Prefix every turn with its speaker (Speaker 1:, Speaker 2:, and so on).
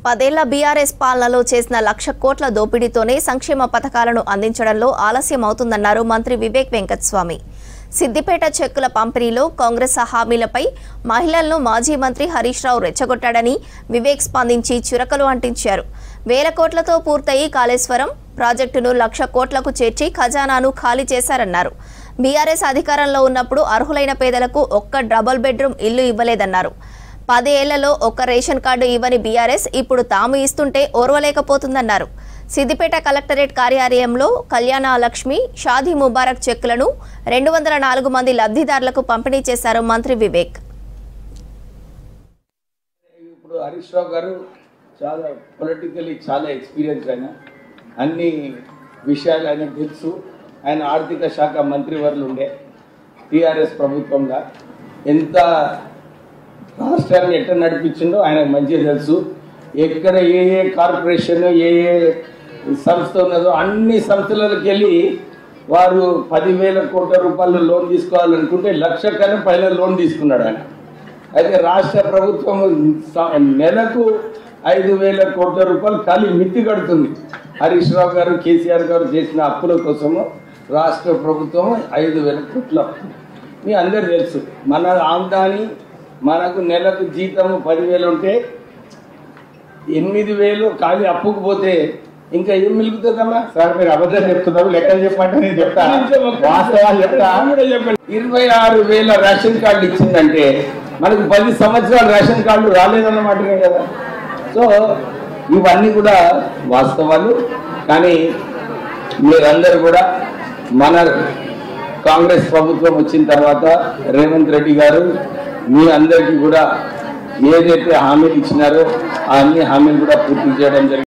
Speaker 1: 10 ఏళ్ల బీఆర్ఎస్ పాలనలో చేసిన 1,00,000 కోట్ల దోపిడీతోనే సంక్షేమ పథకాలను అందించడంలో ఆలస్యం అవుతుందన్నారు మంత్రి వివేక్ వెంకటస్వామి. సిద్దిపేట చెక్కుల పంపిణీలో కాంగ్రెస్ హామీలపై మహిళలను మాజీ మంత్రి హరీష్ రావు రెచ్చగొట్టాడని వివేక్ స్పందించి చురకలు అంటించారు. 1,000 కోట్లతో పూర్తయి కాళేశ్వరం ప్రాజెక్టును 1,00,000 కోట్లకు చేర్చి ఖజానాను ఖాళీ చేశారన్నారు. బీఆర్ఎస్ అధికారంలో ఉన్నప్పుడు అర్హులైన పేదలకు ఒక్క డబుల్ బెడ్రూమ్ ఇల్లు ఇవ్వలేదన్నారు. 10 ఏళ్లలో ఒక్క రేషన్ కార్డు ఇవ్వని బీఆర్ఎస్ ఇప్పుడు తాము ఇస్తుంటే ఓర్వలేకపోతుందన్నారు. సిద్దిపేట కలెక్టరేట్ కార్యాలయంలో కళ్యాణ లక్ష్మి, షాదీ ముబారక్ చెక్కులను 204 మంది లబ్ధిదారులకు పంపిణీ చేశారు మంత్రి వివేక్.
Speaker 2: ఇప్పుడు హరీష్ రావు గారు చాలా పొలిటికల్లీ చాలా ఎక్స్పీరియన్స్, అయిన అన్ని విషయాలు ఆయనకు తెలుసు. ఆయన ఆర్థిక శాఖ మంత్రివర్లు ఉండే టీఆర్ఎస్ ప్రభుత్వంగా ఎంత రాష్ట్రాన్ని ఎట్లా నడిపించిందో ఆయనకు మంచిగా తెలుసు. ఎక్కడ ఏ ఏ కార్పొరేషన్ ఏ ఏ సంస్థ ఉన్నదో అన్ని సంస్థలకు వెళ్ళి వారు 10,000 కోట్ల రూపాయలు లోన్ తీసుకోవాలనుకుంటే 1,00,000 కన్నా పైన లోన్ తీసుకున్నాడు ఆయన. అయితే రాష్ట్ర ప్రభుత్వం నెలకు 5,000 కోట్ల రూపాయలు ఖాళీ మిత్తి కడుతుంది. హరీష్ రావు గారు, కేసీఆర్ గారు చేసిన అప్పుల కోసము రాష్ట్ర ప్రభుత్వం 5,000 కోట్ల మీ అందరు తెలుసు. మన ఆమ్దాని మనకు నెలకు జీతం 10,000 ఉంటే 8,000 ఖాళీ అప్పుకు పోతే ఇంకా ఏం మిలుగుతుందమ్మా?
Speaker 3: సార్ మీరు అబద్ధం చెప్తున్నారు, లెక్కలు చెప్పమంటే నేను చెప్తాను, వాస్తవాలు చెప్తా.
Speaker 2: 26,000 రేషన్ కార్డు ఇచ్చిందంటే మనకు 10 సంవత్సరాలు రేషన్ కార్డు రాలేదన్నమాటనే కదా. సో ఇవన్నీ కూడా వాస్తవాలు. కానీ మీరందరూ కూడా మన కాంగ్రెస్ ప్రభుత్వం వచ్చిన తర్వాత రేవంత్ రెడ్డి గారు మీ అందరికీ కూడా ఏదైతే హామీలు ఇచ్చినారో ఆ అన్ని హామీలు కూడా పూర్తి చేయడం జరిగింది.